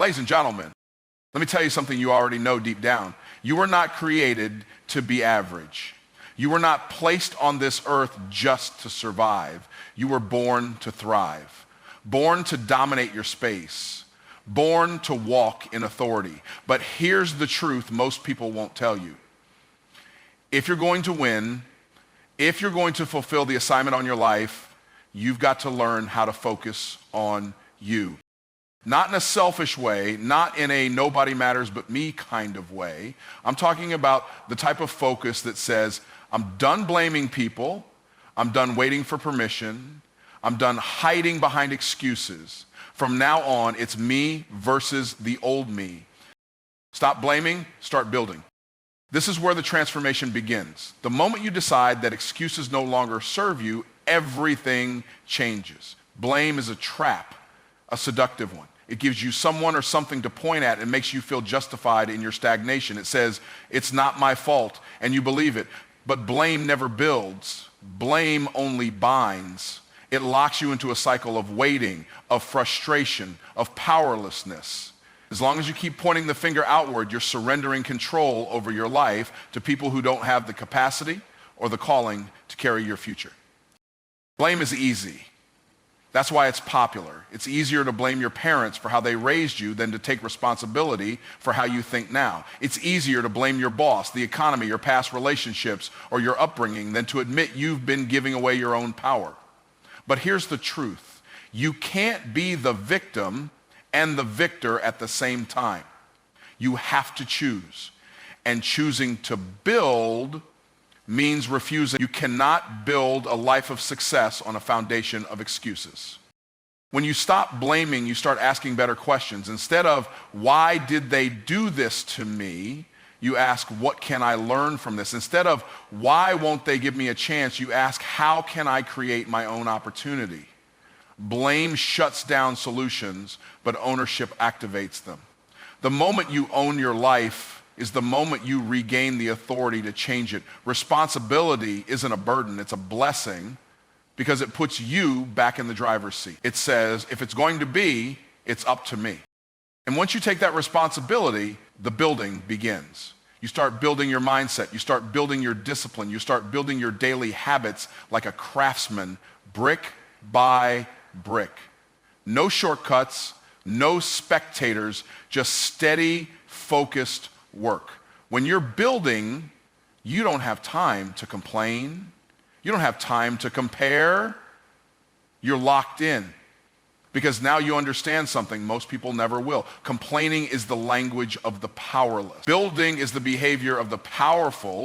Ladies and gentlemen, let me tell you something you already know deep down. You were not created to be average. You were not placed on this earth just to survive. You were born to thrive, born to dominate your space, born to walk in authority. But here's the truth most people won't tell you. If you're going to win, if you're going to fulfill the assignment on your life, you've got to learn how to focus on you. Not in a selfish way, not in a nobody matters but me kind of way. I'm talking about the type of focus that says, I'm done blaming people, I'm done waiting for permission, I'm done hiding behind excuses. From now on, it's me versus the old me. Stop blaming, start building. This is where the transformation begins. The moment you decide that excuses no longer serve you, everything changes. Blame is a trap, a seductive one. It gives you someone or something to point at and makes you feel justified in your stagnation. It says, it's not my fault, and you believe it. But blame never builds. Blame only binds. It locks you into a cycle of waiting, of frustration, of powerlessness. As long as you keep pointing the finger outward, you're surrendering control over your life to people who don't have the capacity or the calling to carry your future. Blame is easy. That's why it's popular. It's easier to blame your parents for how they raised you than to take responsibility for how you think now. It's easier to blame your boss, the economy, your past relationships, or your upbringing than to admit you've been giving away your own power. But here's the truth. You can't be the victim and the victor at the same time. You have to choose. And choosing to build means refusing. You cannot build a life of success on a foundation of excuses. When you stop blaming, you start asking better questions. Instead of, why did they do this to me? You ask, what can I learn from this? Instead of, why won't they give me a chance? You ask, how can I create my own opportunity? Blame shuts down solutions, but ownership activates them. The moment you own your life is the moment you regain the authority to change it. Responsibility isn't a burden, it's a blessing because it puts you back in the driver's seat. It says, if it's going to be, it's up to me. And once you take that responsibility, the building begins. You start building your mindset, you start building your discipline, you start building your daily habits like a craftsman, brick by brick. No shortcuts, no spectators, just steady, focused work. When you're building, you don't have time to complain. You don't have time to compare. You're locked in because now you understand something most people never will. Complaining is the language of the powerless. Building is the behavior of the powerful.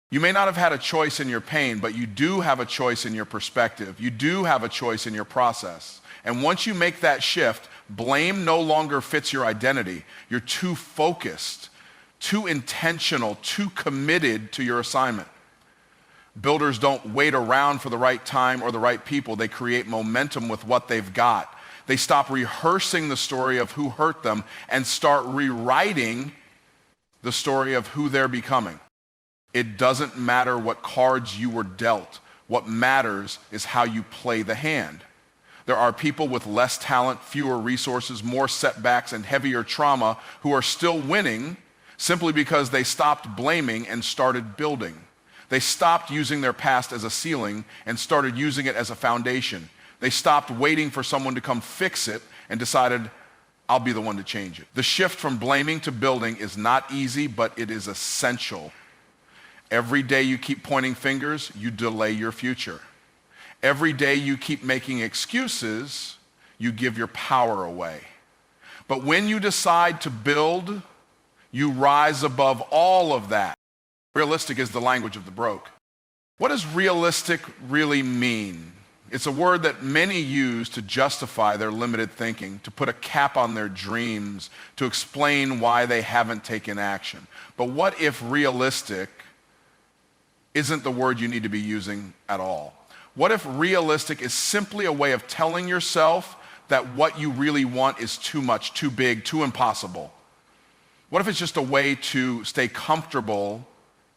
You may not have had a choice in your pain, but you do have a choice in your perspective. You do have a choice in your process. And once you make that shift, blame no longer fits your identity. You're too focused, too intentional, too committed to your assignment. Builders don't wait around for the right time or the right people. They create momentum with what they've got. They stop rehearsing the story of who hurt them and start rewriting the story of who they're becoming. It doesn't matter what cards you were dealt. What matters is how you play the hand. There are people with less talent, fewer resources, more setbacks, and heavier trauma who are still winning simply because they stopped blaming and started building. They stopped using their past as a ceiling and started using it as a foundation. They stopped waiting for someone to come fix it and decided, I'll be the one to change it. The shift from blaming to building is not easy, but it is essential. Every day you keep pointing fingers, you delay your future. Every day you keep making excuses, you give your power away. But when you decide to build, you rise above all of that. Realistic is the language of the broke. What does realistic really mean? It's a word that many use to justify their limited thinking, to put a cap on their dreams, to explain why they haven't taken action. But what if realistic isn't the word you need to be using at all? What if realistic is simply a way of telling yourself that what you really want is too much, too big, too impossible? What if it's just a way to stay comfortable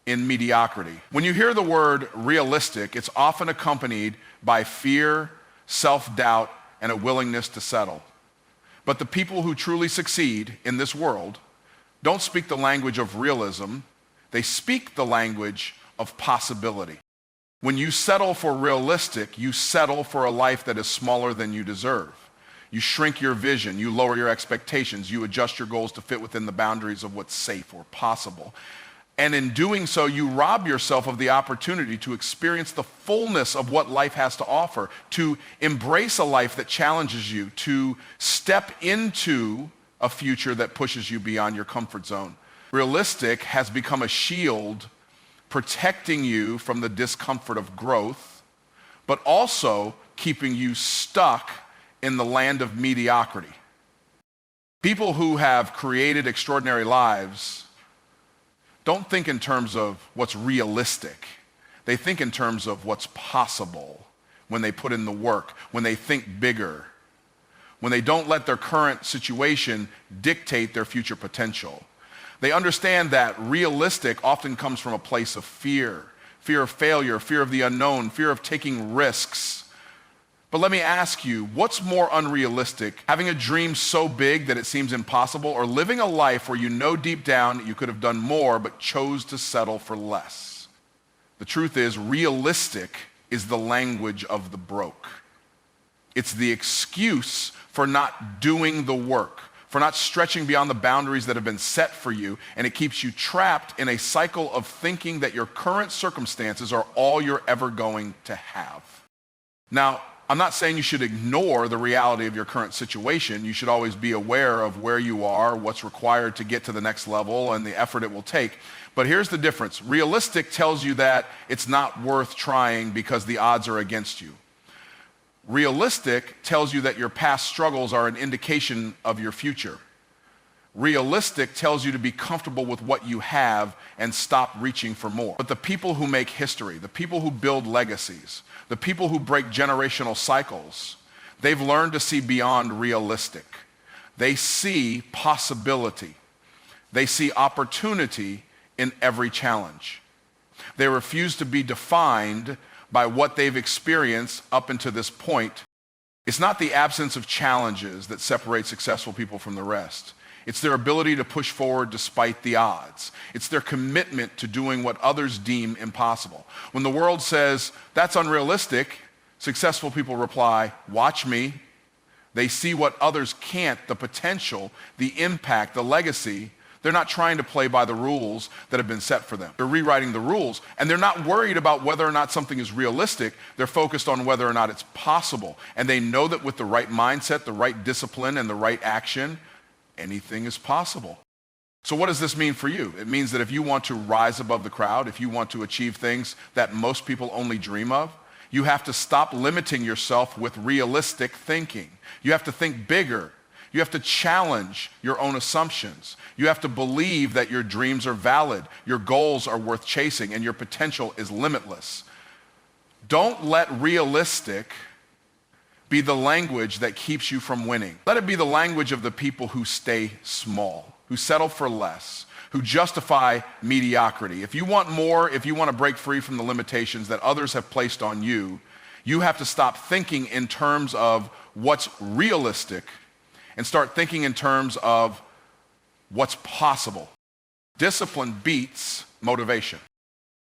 in mediocrity? When you hear the word realistic, it's often accompanied by fear, self-doubt, and a willingness to settle. But the people who truly succeed in this world don't speak the language of realism. They speak the language of possibility. When you settle for realistic, you settle for a life that is smaller than you deserve. You shrink your vision, you lower your expectations, you adjust your goals to fit within the boundaries of what's safe or possible. And in doing so, you rob yourself of the opportunity to experience the fullness of what life has to offer, to embrace a life that challenges you, to step into a future that pushes you beyond your comfort zone. Realistic has become a shield protecting you from the discomfort of growth, but also keeping you stuck in the land of mediocrity. People who have created extraordinary lives don't think in terms of what's realistic. They think in terms of what's possible when they put in the work, when they think bigger, when they don't let their current situation dictate their future potential. They understand that realistic often comes from a place of fear of failure, fear of the unknown, fear of taking risks. But let me ask you, what's more unrealistic? Having a dream so big that it seems impossible, or living a life where you know deep down you could have done more but chose to settle for less? The truth is, realistic is the language of the broke. It's the excuse for not doing the work, for not stretching beyond the boundaries that have been set for you, and it keeps you trapped in a cycle of thinking that your current circumstances are all you're ever going to have. Now, I'm not saying you should ignore the reality of your current situation. You should always be aware of where you are, what's required to get to the next level, and the effort it will take. But here's the difference. Realistic tells you that it's not worth trying because the odds are against you. Realistic tells you that your past struggles are an indication of your future. Realistic tells you to be comfortable with what you have and stop reaching for more. But the people who make history, the people who build legacies, the people who break generational cycles, they've learned to see beyond realistic. They see possibility. They see opportunity in every challenge. They refuse to be defined by what they've experienced up until this point. It's not the absence of challenges that separates successful people from the rest. It's their ability to push forward despite the odds. It's their commitment to doing what others deem impossible. When the world says, that's unrealistic, successful people reply, watch me. They see what others can't, the potential, the impact, the legacy. They're not trying to play by the rules that have been set for them. They're rewriting the rules, and they're not worried about whether or not something is realistic. They're focused on whether or not it's possible. And they know that with the right mindset, the right discipline, and the right action, anything is possible. So what does this mean for you? It means that if you want to rise above the crowd, if you want to achieve things that most people only dream of, you have to stop limiting yourself with realistic thinking. You have to think bigger. You have to challenge your own assumptions. You have to believe that your dreams are valid, your goals are worth chasing, and your potential is limitless. Don't let realistic be the language that keeps you from winning. Let it be the language of the people who stay small, who settle for less, who justify mediocrity. If you want more, if you want to break free from the limitations that others have placed on you, you have to stop thinking in terms of what's realistic and start thinking in terms of what's possible. Discipline beats motivation.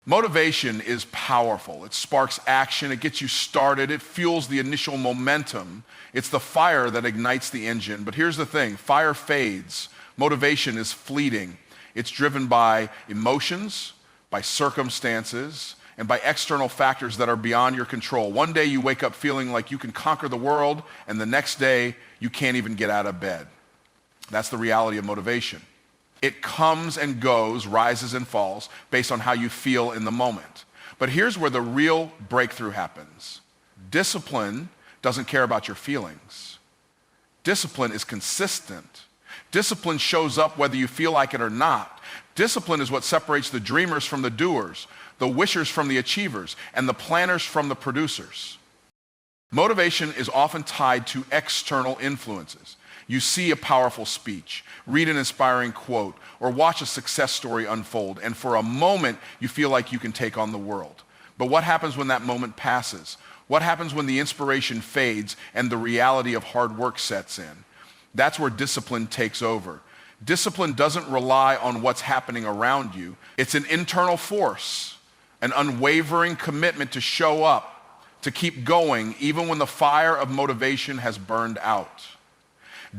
Motivation is powerful. It sparks action. It gets you started. It fuels the initial momentum. It's the fire that ignites the engine. But here's the thing. Fire fades. Motivation is fleeting. It's driven by emotions, by circumstances, and by external factors that are beyond your control. One day you wake up feeling like you can conquer the world, and the next day you can't even get out of bed. That's the reality of motivation. It comes and goes, rises and falls, based on how you feel in the moment. But here's where the real breakthrough happens. Discipline doesn't care about your feelings. Discipline is consistent. Discipline shows up whether you feel like it or not. Discipline is what separates the dreamers from the doers, the wishers from the achievers, and the planners from the producers. Motivation is often tied to external influences. You see a powerful speech, read an inspiring quote, or watch a success story unfold, and for a moment you feel like you can take on the world. But what happens when that moment passes? What happens when the inspiration fades and the reality of hard work sets in? That's where discipline takes over. Discipline doesn't rely on what's happening around you. It's an internal force, an unwavering commitment to show up, to keep going, even when the fire of motivation has burned out.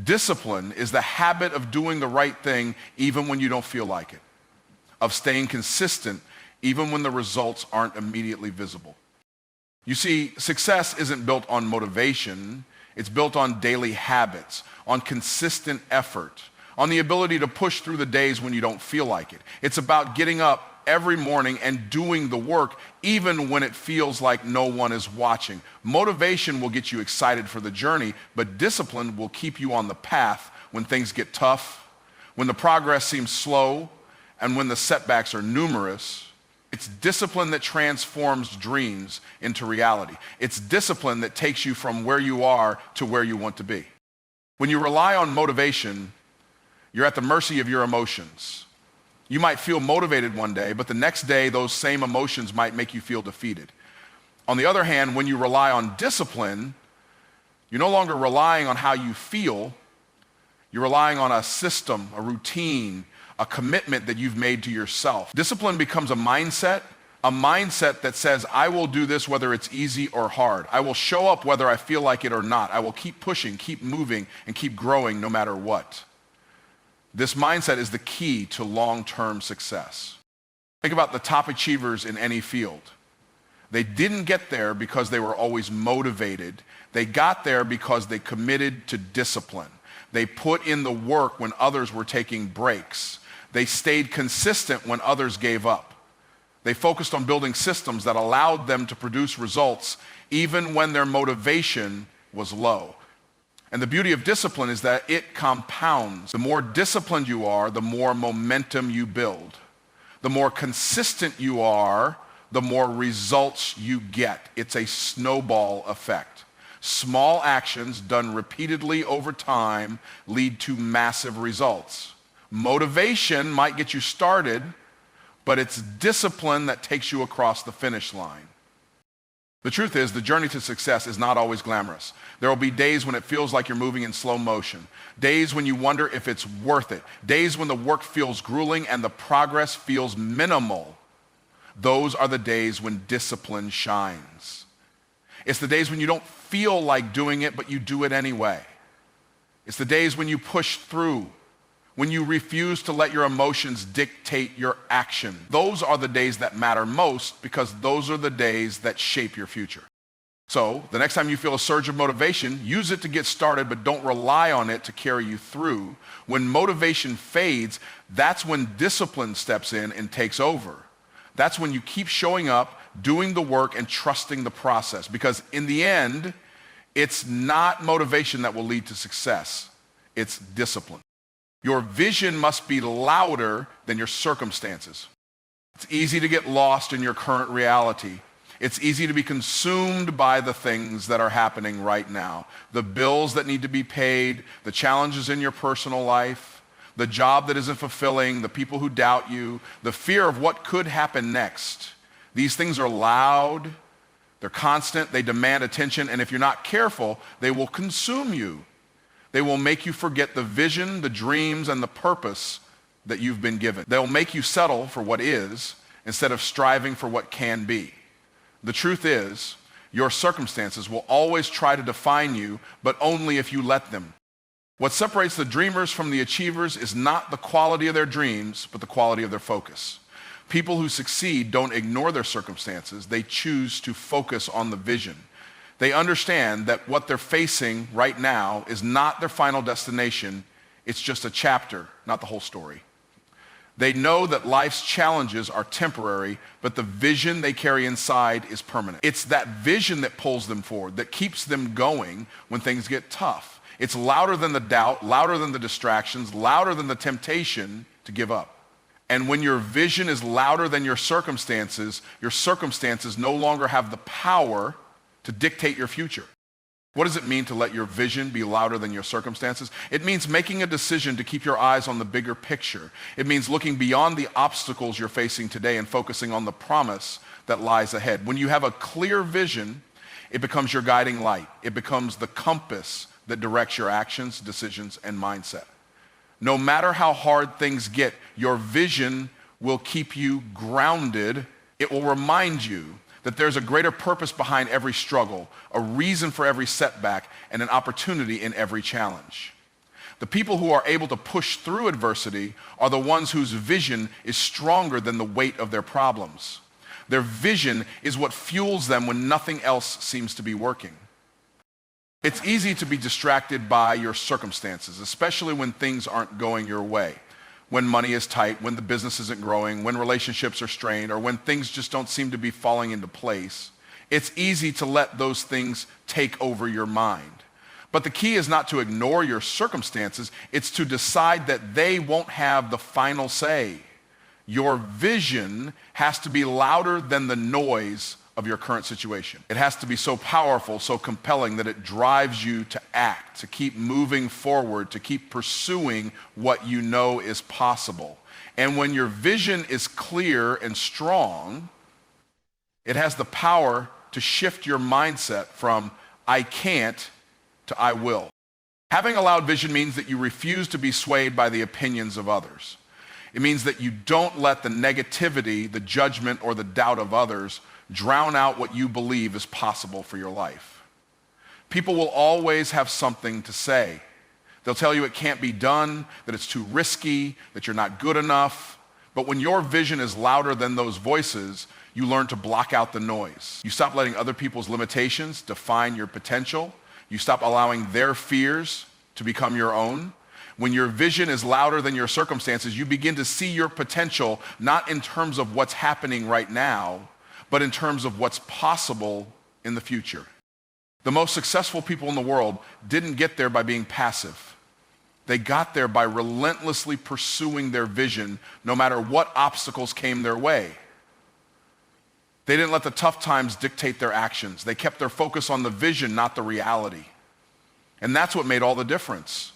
Discipline is the habit of doing the right thing even when you don't feel like it, of staying consistent even when the results aren't immediately visible. You see, success isn't built on motivation. It's built on daily habits, on consistent effort, on the ability to push through the days when you don't feel like it. It's about getting up every morning and doing the work even when it feels like no one is watching. Motivation will get you excited for the journey, but discipline will keep you on the path when things get tough, when the progress seems slow, and when the setbacks are numerous. It's discipline that transforms dreams into reality. It's discipline that takes you from where you are to where you want to be. When you rely on motivation, you're at the mercy of your emotions. You might feel motivated one day, but the next day those same emotions might make you feel defeated. On the other hand, when you rely on discipline, you're no longer relying on how you feel. You're relying on a system, a routine, a commitment that you've made to yourself. Discipline becomes a mindset that says, I will do this whether it's easy or hard. I will show up whether I feel like it or not. I will keep pushing, keep moving, and keep growing no matter what. This mindset is the key to long-term success. Think about the top achievers in any field. They didn't get there because they were always motivated. They got there because they committed to discipline. They put in the work when others were taking breaks. They stayed consistent when others gave up. They focused on building systems that allowed them to produce results even when their motivation was low. And the beauty of discipline is that it compounds. The more disciplined you are, the more momentum you build. The more consistent you are, the more results you get. It's a snowball effect. Small actions done repeatedly over time lead to massive results. Motivation might get you started, but it's discipline that takes you across the finish line. The truth is, the journey to success is not always glamorous. There will be days when it feels like you're moving in slow motion, days when you wonder if it's worth it, days when the work feels grueling and the progress feels minimal. Those are the days when discipline shines. It's the days when you don't feel like doing it, but you do it anyway. It's the days when you push through, when you refuse to let your emotions dictate your action. Those are the days that matter most because those are the days that shape your future. So the next time you feel a surge of motivation, use it to get started, but don't rely on it to carry you through. When motivation fades, that's when discipline steps in and takes over. That's when you keep showing up, doing the work, and trusting the process. Because in the end, it's not motivation that will lead to success. It's discipline. Your vision must be louder than your circumstances. It's easy to get lost in your current reality. It's easy to be consumed by the things that are happening right now. The bills that need to be paid, the challenges in your personal life, the job that isn't fulfilling, the people who doubt you, the fear of what could happen next. These things are loud, they're constant, they demand attention, and if you're not careful, they will consume you. They will make you forget the vision, the dreams, and the purpose that you've been given. They'll make you settle for what is instead of striving for what can be. The truth is, your circumstances will always try to define you, but only if you let them. What separates the dreamers from the achievers is not the quality of their dreams, but the quality of their focus. People who succeed don't ignore their circumstances. They choose to focus on the vision. They understand that what they're facing right now is not their final destination. It's just a chapter, not the whole story. They know that life's challenges are temporary, but the vision they carry inside is permanent. It's that vision that pulls them forward, that keeps them going when things get tough. It's louder than the doubt, louder than the distractions, louder than the temptation to give up. And when your vision is louder than your circumstances no longer have the power to dictate your future. What does it mean to let your vision be louder than your circumstances? It means making a decision to keep your eyes on the bigger picture. It means looking beyond the obstacles you're facing today and focusing on the promise that lies ahead. When you have a clear vision, it becomes your guiding light. It becomes the compass that directs your actions, decisions, and mindset. No matter how hard things get, your vision will keep you grounded. It will remind you that there's a greater purpose behind every struggle, a reason for every setback, and an opportunity in every challenge. The people who are able to push through adversity are the ones whose vision is stronger than the weight of their problems. Their vision is what fuels them when nothing else seems to be working. It's easy to be distracted by your circumstances, especially when things aren't going your way, when money is tight, when the business isn't growing, when relationships are strained, or when things just don't seem to be falling into place. It's easy to let those things take over your mind. But the key is not to ignore your circumstances, it's to decide that they won't have the final say. Your vision has to be louder than the noise of your current situation. It has to be so powerful, so compelling that it drives you to act, to keep moving forward, to keep pursuing what you know is possible. And when your vision is clear and strong, it has the power to shift your mindset from I can't to I will. Having a loud vision means that you refuse to be swayed by the opinions of others. It means that you don't let the negativity, the judgment, or the doubt of others drown out what you believe is possible for your life. People will always have something to say. They'll tell you it can't be done, that it's too risky, that you're not good enough. But when your vision is louder than those voices, you learn to block out the noise. You stop letting other people's limitations define your potential. You stop allowing their fears to become your own. When your vision is louder than your circumstances, you begin to see your potential not in terms of what's happening right now, but in terms of what's possible in the future. The most successful people in the world didn't get there by being passive. They got there by relentlessly pursuing their vision, no matter what obstacles came their way. They didn't let the tough times dictate their actions. They kept their focus on the vision, not the reality. And that's what made all the difference.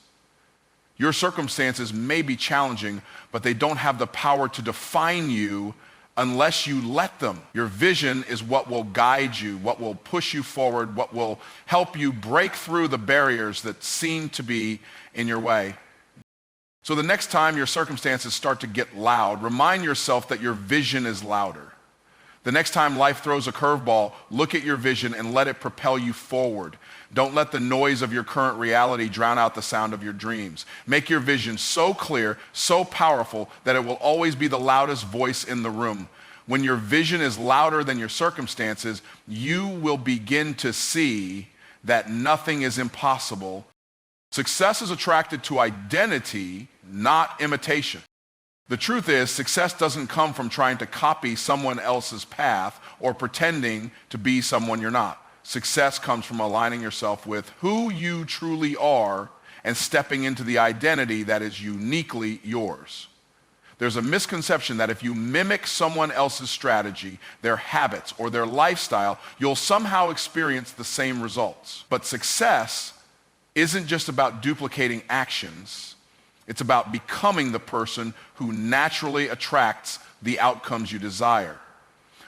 Your circumstances may be challenging, but they don't have the power to define you unless you let them. Your vision is what will guide you, what will push you forward, what will help you break through the barriers that seem to be in your way. So the next time your circumstances start to get loud, remind yourself that your vision is louder. The next time life throws a curveball, look at your vision and let it propel you forward. Don't let the noise of your current reality drown out the sound of your dreams. Make your vision so clear, so powerful, that it will always be the loudest voice in the room. When your vision is louder than your circumstances, you will begin to see that nothing is impossible. Success is attracted to identity, not imitation. The truth is, success doesn't come from trying to copy someone else's path or pretending to be someone you're not. Success comes from aligning yourself with who you truly are and stepping into the identity that is uniquely yours. There's a misconception that if you mimic someone else's strategy, their habits, or their lifestyle, you'll somehow experience the same results. But success isn't just about duplicating actions. It's about becoming the person who naturally attracts the outcomes you desire.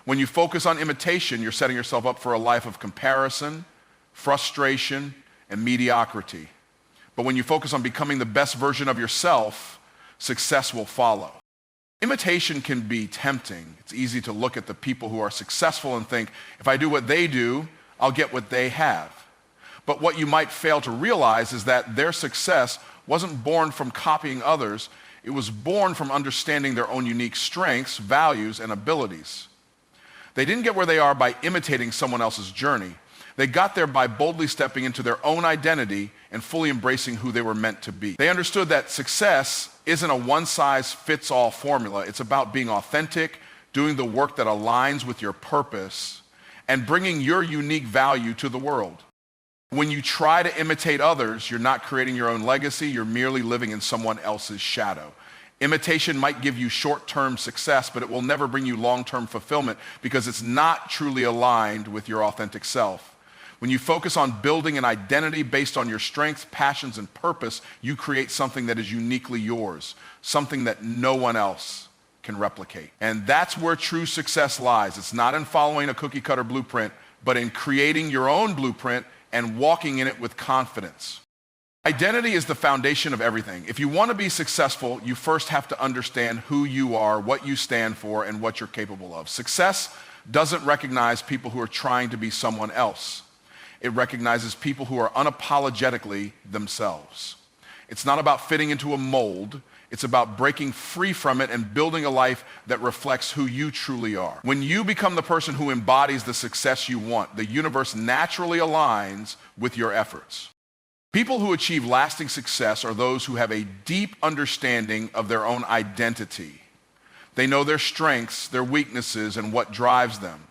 When you focus on imitation, you're setting yourself up for a life of comparison, frustration, and mediocrity. But when you focus on becoming the best version of yourself, success will follow. Imitation can be tempting. It's easy to look at the people who are successful and think, if I do what they do, I'll get what they have. But what you might fail to realize is that their success wasn't born from copying others. It was born from understanding their own unique strengths, values, and abilities. They didn't get where they are by imitating someone else's journey. They got there by boldly stepping into their own identity and fully embracing who they were meant to be. They understood that success isn't a one-size-fits-all formula. It's about being authentic, doing the work that aligns with your purpose, and bringing your unique value to the world. When you try to imitate others, you're not creating your own legacy, you're merely living in someone else's shadow. Imitation might give you short-term success, but it will never bring you long-term fulfillment because it's not truly aligned with your authentic self. When you focus on building an identity based on your strengths, passions, and purpose, you create something that is uniquely yours, something that no one else can replicate. And that's where true success lies. It's not in following a cookie-cutter blueprint, but in creating your own blueprint and walking in it with confidence. Identity is the foundation of everything. If you want to be successful, you first have to understand who you are, what you stand for, and what you're capable of. Success doesn't recognize people who are trying to be someone else. It recognizes people who are unapologetically themselves. It's not about fitting into a mold. It's about breaking free from it and building a life that reflects who you truly are. When you become the person who embodies the success you want, the universe naturally aligns with your efforts. People who achieve lasting success are those who have a deep understanding of their own identity. They know their strengths, their weaknesses, and what drives them.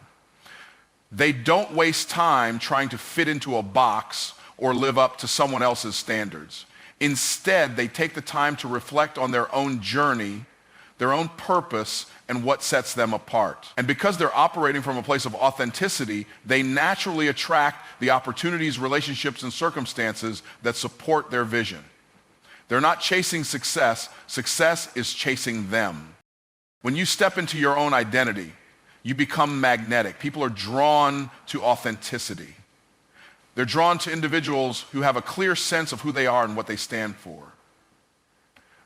They don't waste time trying to fit into a box or live up to someone else's standards. Instead, they take the time to reflect on their own journey, their own purpose, and what sets them apart. And because they're operating from a place of authenticity, they naturally attract the opportunities, relationships, and circumstances that support their vision. They're not chasing success. Success is chasing them. When you step into your own identity, you become magnetic. People are drawn to authenticity. They're drawn to individuals who have a clear sense of who they are and what they stand for.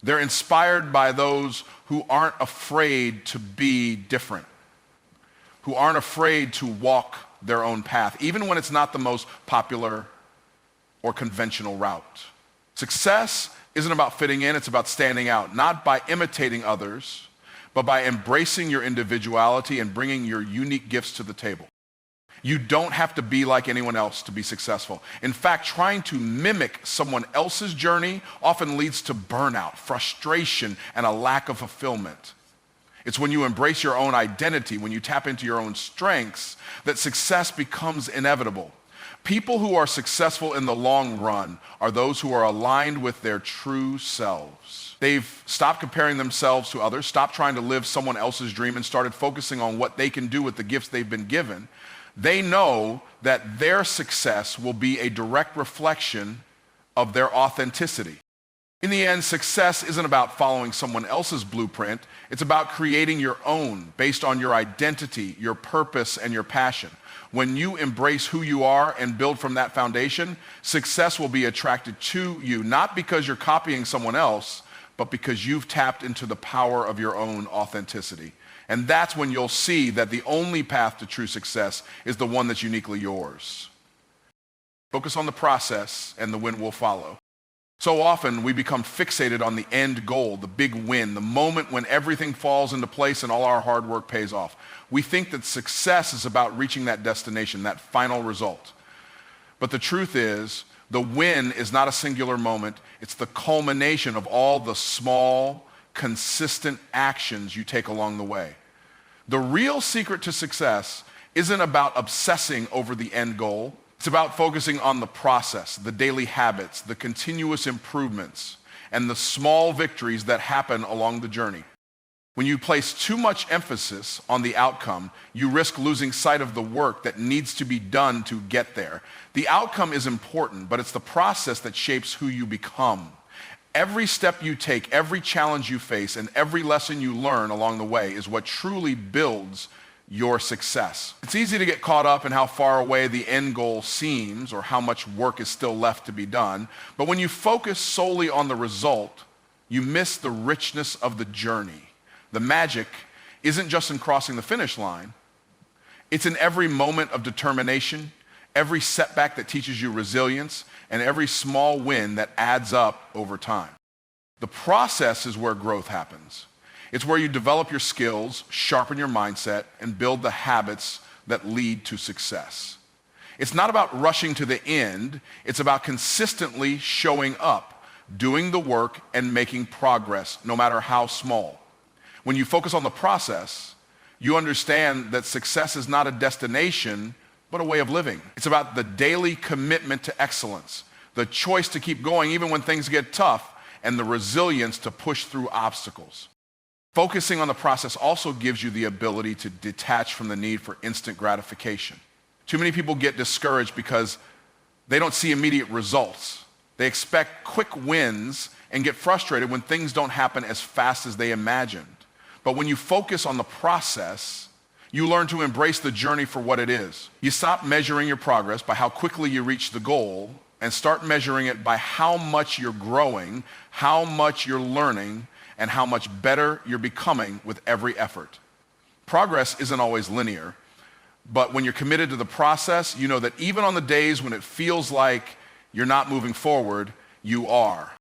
They're inspired by those who aren't afraid to be different, who aren't afraid to walk their own path, even when it's not the most popular or conventional route. Success isn't about fitting in, it's about standing out, not by imitating others, but by embracing your individuality and bringing your unique gifts to the table. You don't have to be like anyone else to be successful. In fact, trying to mimic someone else's journey often leads to burnout, frustration, and a lack of fulfillment. It's when you embrace your own identity, when you tap into your own strengths, that success becomes inevitable. People who are successful in the long run are those who are aligned with their true selves. They've stopped comparing themselves to others, stopped trying to live someone else's dream, and started focusing on what they can do with the gifts they've been given. They know that their success will be a direct reflection of their authenticity. In the end, success isn't about following someone else's blueprint. It's about creating your own based on your identity, your purpose, and your passion. When you embrace who you are and build from that foundation, success will be attracted to you, not because you're copying someone else, but because you've tapped into the power of your own authenticity. And that's when you'll see that the only path to true success is the one that's uniquely yours. Focus on the process and the win will follow. So often we become fixated on the end goal, the big win, the moment when everything falls into place and all our hard work pays off. We think that success is about reaching that destination, that final result. But the truth is, the win is not a singular moment. It's the culmination of all the small, consistent actions you take along the way. The real secret to success isn't about obsessing over the end goal. It's about focusing on the process, the daily habits, the continuous improvements, and the small victories that happen along the journey. When you place too much emphasis on the outcome, you risk losing sight of the work that needs to be done to get there. The outcome is important, but it's the process that shapes who you become. Every step you take, every challenge you face, and every lesson you learn along the way is what truly builds your success. It's easy to get caught up in how far away the end goal seems or how much work is still left to be done. But when you focus solely on the result, you miss the richness of the journey. The magic isn't just in crossing the finish line. It's in every moment of determination, every setback that teaches you resilience, and every small win that adds up over time. The process is where growth happens. It's where you develop your skills, sharpen your mindset, and build the habits that lead to success. It's not about rushing to the end. It's about consistently showing up, doing the work, and making progress, no matter how small. When you focus on the process, you understand that success is not a destination, but a way of living. It's about the daily commitment to excellence, the choice to keep going even when things get tough, and the resilience to push through obstacles. Focusing on the process also gives you the ability to detach from the need for instant gratification. Too many people get discouraged because they don't see immediate results. They expect quick wins and get frustrated when things don't happen as fast as they imagined. But when you focus on the process, you learn to embrace the journey for what it is. You stop measuring your progress by how quickly you reach the goal and start measuring it by how much you're growing, how much you're learning, and how much better you're becoming with every effort. Progress isn't always linear, but when you're committed to the process, you know that even on the days when it feels like you're not moving forward, you are.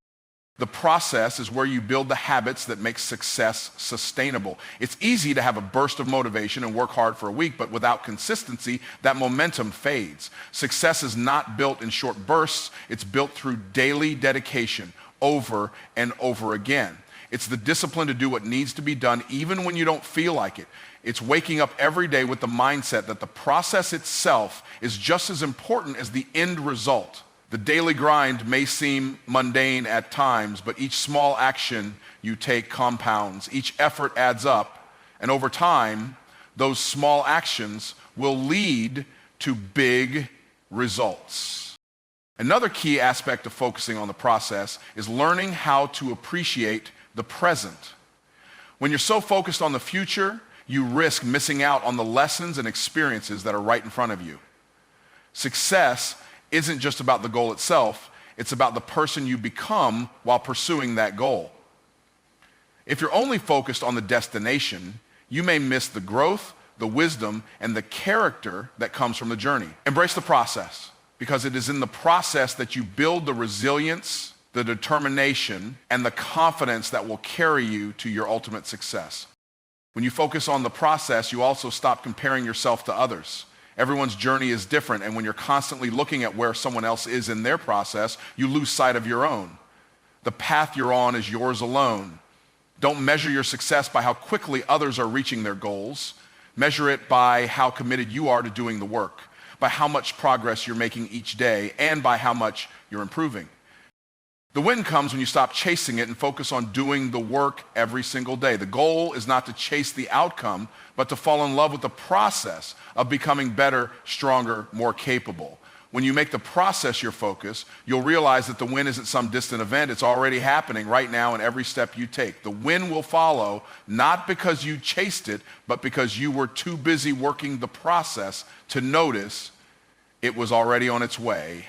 The process is where you build the habits that make success sustainable. It's easy to have a burst of motivation and work hard for a week, but without consistency, that momentum fades. Success is not built in short bursts. It's built through daily dedication over and over again. It's the discipline to do what needs to be done even when you don't feel like it. It's waking up every day with the mindset that the process itself is just as important as the end result. The daily grind may seem mundane at times, but each small action you take compounds. Each effort adds up, and over time, those small actions will lead to big results. Another key aspect of focusing on the process is learning how to appreciate the present. When you're so focused on the future, you risk missing out on the lessons and experiences that are right in front of you. Success isn't just about the goal itself, it's about the person you become while pursuing that goal. If you're only focused on the destination, you may miss the growth, the wisdom, and the character that comes from the journey. Embrace the process, because it is in the process that you build the resilience, the determination, and the confidence that will carry you to your ultimate success. When you focus on the process, you also stop comparing yourself to others. Everyone's journey is different, and when you're constantly looking at where someone else is in their process, you lose sight of your own. The path you're on is yours alone. Don't measure your success by how quickly others are reaching their goals. Measure it by how committed you are to doing the work, by how much progress you're making each day, and by how much you're improving. The win comes when you stop chasing it and focus on doing the work every single day. The goal is not to chase the outcome, but to fall in love with the process of becoming better, stronger, more capable. When you make the process your focus, you'll realize that the win isn't some distant event. It's already happening right now in every step you take. The win will follow, not because you chased it, but because you were too busy working the process to notice it was already on its way.